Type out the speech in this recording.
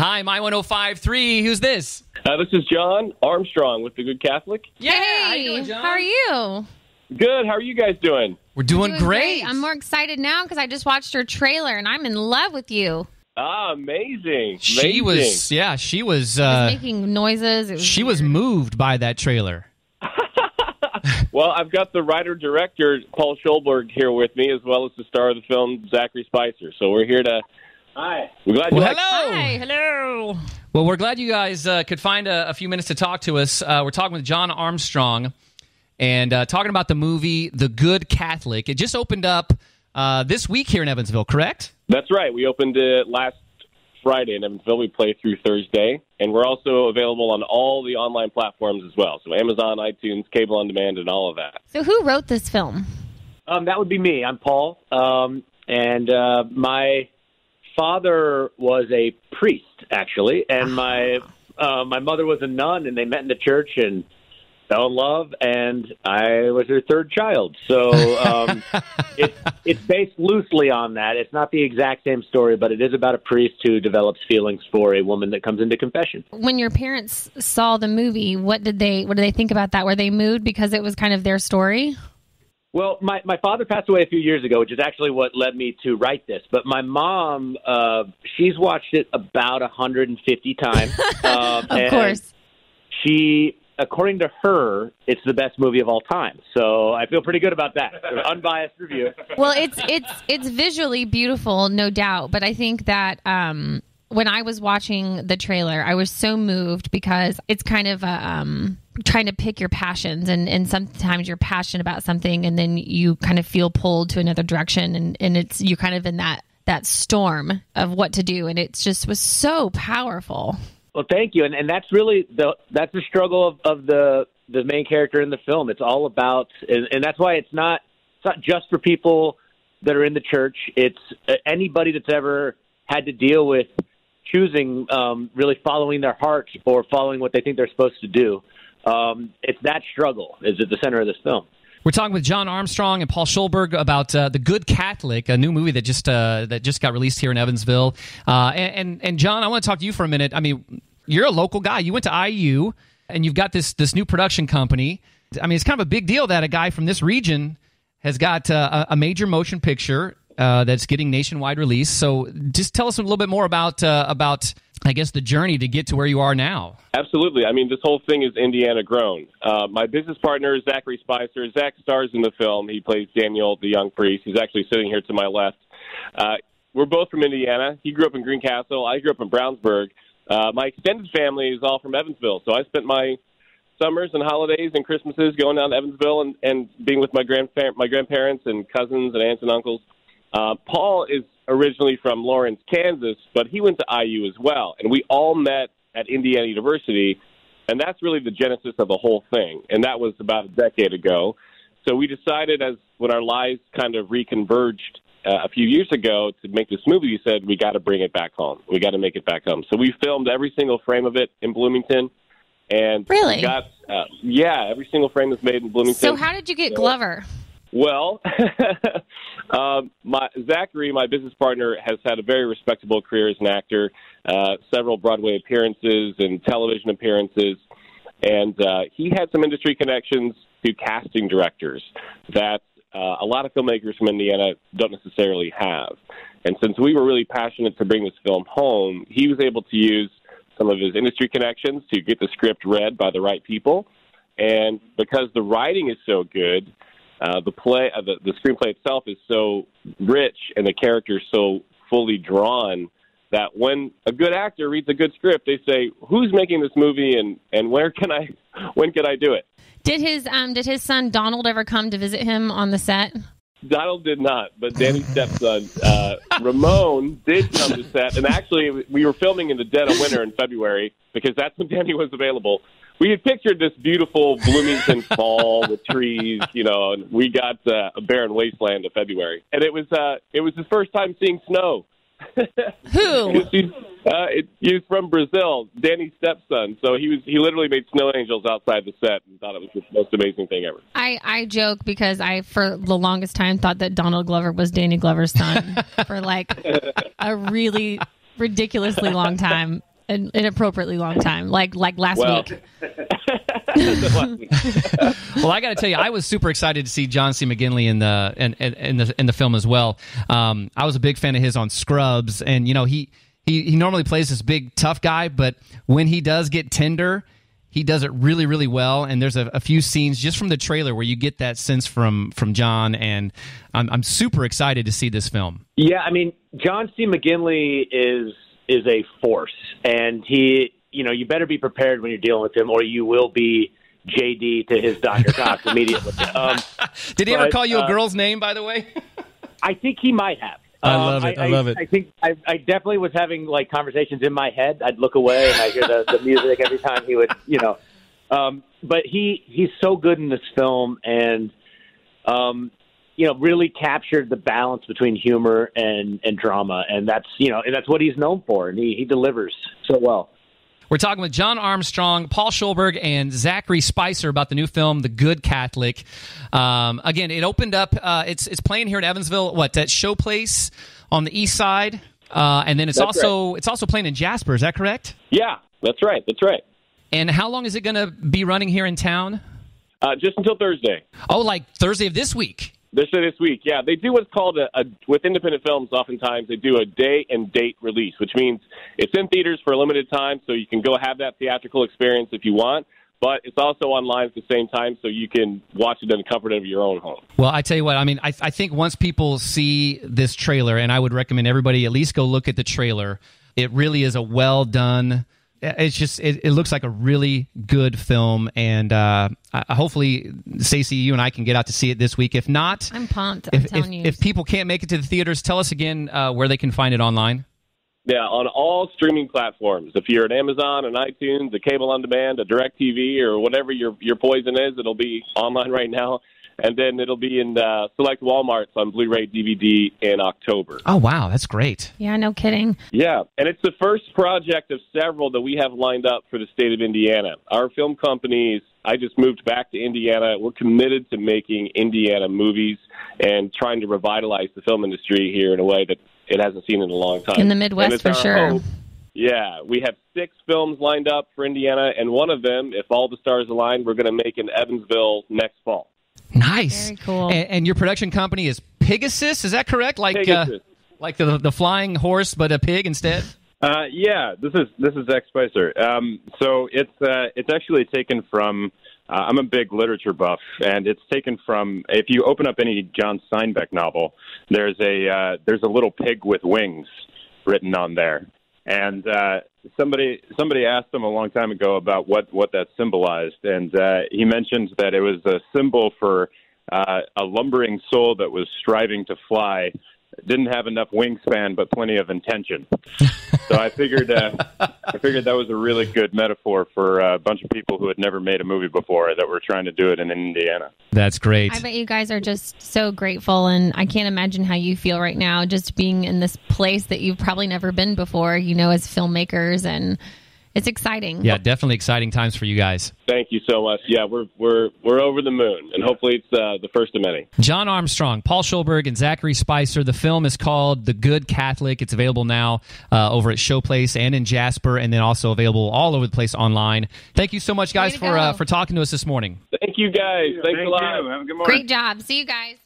Hi, My 105.3. Who's this? This is John Armstrong with The Good Catholic. Yeah, hey, how you doing, John? How are you? Good. How are you guys doing? We're doing great. I'm more excited now because I just watched your trailer and I'm in love with you. Amazing. She was Making noises. She was moved by that trailer. Well, I've got the writer-director, Paul Schulberg, here with me, as well as the star of the film, Zachary Spicer. So we're here to... Hi. We're glad you hello. Hi, hello. Well, we're glad you guys could find a few minutes to talk to us. We're talking with John Armstrong and talking about the movie The Good Catholic. It just opened up this week here in Evansville, correct? That's right. We opened it last Friday in Evansville. We play through Thursday. And we're also available on all the online platforms as well. So Amazon, iTunes, cable on demand, and all of that. So who wrote this film? That would be me. I'm Paul. And my father was a priest, actually. And my mother was a nun, and they met in the church and fell in love, and I was her third child. So it's based loosely on that. It's not the exact same story, but it is about a priest who develops feelings for a woman that comes into confession. When your parents saw the movie, what did they think about that? Were they moved because it was kind of their story? Well, my father passed away a few years ago, which is actually what led me to write this. But my mom, she's watched it about 150 times. Of course. She... According to her, it's the best movie of all time. So I feel pretty good about that. Unbiased review. Well, it's visually beautiful, no doubt. But I think that when I was watching the trailer, I was so moved because it's kind of trying to pick your passions. And sometimes you're passionate about something and then you kind of feel pulled to another direction. And you're kind of in that storm of what to do. And it just was so powerful. Well, thank you, and that's really that's the struggle of the main character in the film. It's all about, and that's why it's not just for people that are in the church. It's anybody that's ever had to deal with choosing, really following their heart or following what they think they're supposed to do. It's that struggle is at the center of this film. We're talking with John Armstrong and Paul Schulberg about The Good Catholic, a new movie that just got released here in Evansville. And John, I want to talk to you for a minute. I mean, you're a local guy. You went to IU, and you've got this new production company. I mean, it's kind of a big deal that a guy from this region has got a major motion picture that's getting nationwide release. So just tell us a little bit more about I guess, the journey to get to where you are now. Absolutely. I mean, this whole thing is Indiana grown. My business partner is Zachary Spicer. Zach stars in the film. He plays Daniel, the young priest. He's actually sitting here to my left. We're both from Indiana. He grew up in Greencastle. I grew up in Brownsburg. My extended family is all from Evansville. So I spent my summers and holidays and Christmases going down to Evansville and being with my grandparents and cousins and aunts and uncles. Paul is originally from Lawrence, Kansas, but he went to IU as well. And we all met at Indiana University, and that's really the genesis of the whole thing. And that was about a decade ago. So we decided, as when our lives kind of reconverged a few years ago, to make this movie, we said, we got to bring it back home. We got to make it back home. So we filmed every single frame of it in Bloomington. And really? Every single frame is made in Bloomington. So how did you get Glover? Well, Zachary, my business partner, has had a very respectable career as an actor, several Broadway appearances and television appearances, and he had some industry connections to casting directors that a lot of filmmakers from Indiana don't necessarily have. And since we were really passionate to bring this film home, he was able to use some of his industry connections to get the script read by the right people. And because the writing is so good, the screenplay itself is so rich and the characters so fully drawn that when a good actor reads a good script, they say, "Who's making this movie and when can I do it?" Did his son Donald ever come to visit him on the set? Donald did not, but Danny's stepson Ramon did come to set, and actually we were filming in the dead of winter in February because that's when Danny was available. We had pictured this beautiful Bloomington fall with trees, and we got a barren wasteland of February. And it was his first time seeing snow. Who? He's from Brazil, Danny's stepson. So he literally made snow angels outside the set and thought it was the most amazing thing ever. I joke because I, for the longest time, thought that Donald Glover was Danny Glover's son for like a really ridiculously long time. an inappropriately long time, like last week. Well, I got to tell you, I was super excited to see John C. McGinley in the film as well. I was a big fan of his on Scrubs, and he normally plays this big tough guy, but when he does get tender, he does it really, really well. And there's a few scenes just from the trailer where you get that sense from John, and I'm super excited to see this film. Yeah, I mean, John C. McGinley is a force, and he, you better be prepared when you're dealing with him, or you will be JD to his Dr. Cox immediately. Did he ever call you a girl's name, by the way? I think he might have. I love it. I love it. I think I definitely was having conversations in my head. I'd look away and I hear the music every time he would, But he's so good in this film, and really captured the balance between humor and drama, and that's what he's known for, and he delivers so well. We're talking with John Armstrong, Paul Schulberg, and Zachary Spicer about the new film, The Good Catholic. Again, it opened up. It's playing here in Evansville. At Showplace on the east side, and then it's also playing in Jasper. Is that correct? Yeah, that's right. That's right. And how long is it going to be running here in town? Just until Thursday. Oh, like Thursday of this week. This week, yeah. They do what's called with independent films, oftentimes they do a day and date release, which means it's in theaters for a limited time, so you can go have that theatrical experience if you want, but it's also online at the same time, so you can watch it in the comfort of your own home. Well, I tell you what, I mean, I think once people see this trailer, and I would recommend everybody at least go look at the trailer, it really is a well done. It's just it looks like a really good film, and hopefully, Stacey, you and I can get out to see it this week. If not, I'm pumped. I'm telling you. If people can't make it to the theaters, tell us again where they can find it online. Yeah, on all streaming platforms. If you're at Amazon, an iTunes, a cable on demand, a DirecTV, or whatever your poison is, it'll be online right now. And then it'll be in select Walmarts on Blu-ray DVD in October. Oh, wow. That's great. Yeah, no kidding. Yeah, and it's the first project of several that we have lined up for the state of Indiana. Our film companies, I just moved back to Indiana. We're committed to making Indiana movies and trying to revitalize the film industry here in a way that it hasn't seen in a long time. In the Midwest, for sure. Hope. Yeah, we have 6 films lined up for Indiana, and one of them, if all the stars align, we're going to make in Evansville next fall. Nice. Very cool. And your production company is Pegasus, is that correct? Like the flying horse, but a pig instead? Yeah, this is Zach Spicer. So it's actually taken from. I'm a big literature buff, and it's taken from. If you open up any John Steinbeck novel, there's a little pig with wings written on there. And somebody asked him a long time ago about what that symbolized, and he mentioned that it was a symbol for a lumbering soul that was striving to fly, didn't have enough wingspan, but plenty of intention. So I figured that was a really good metaphor for a bunch of people who had never made a movie before that were trying to do it in Indiana. That's great. I bet you guys are just so grateful, and I can't imagine how you feel right now just being in this place that you've probably never been before, as filmmakers, and it's exciting. Yeah, definitely exciting times for you guys. Thank you so much. Yeah, we're over the moon, and hopefully it's the first of many. John Armstrong, Paul Schulberg, and Zachary Spicer. The film is called The Good Catholic. It's available now over at Showplace and in Jasper, and then also available all over the place online. Thank you so much, guys, for talking to us this morning. Thank you, guys. Thanks a lot. Have a good morning. Great job. See you guys.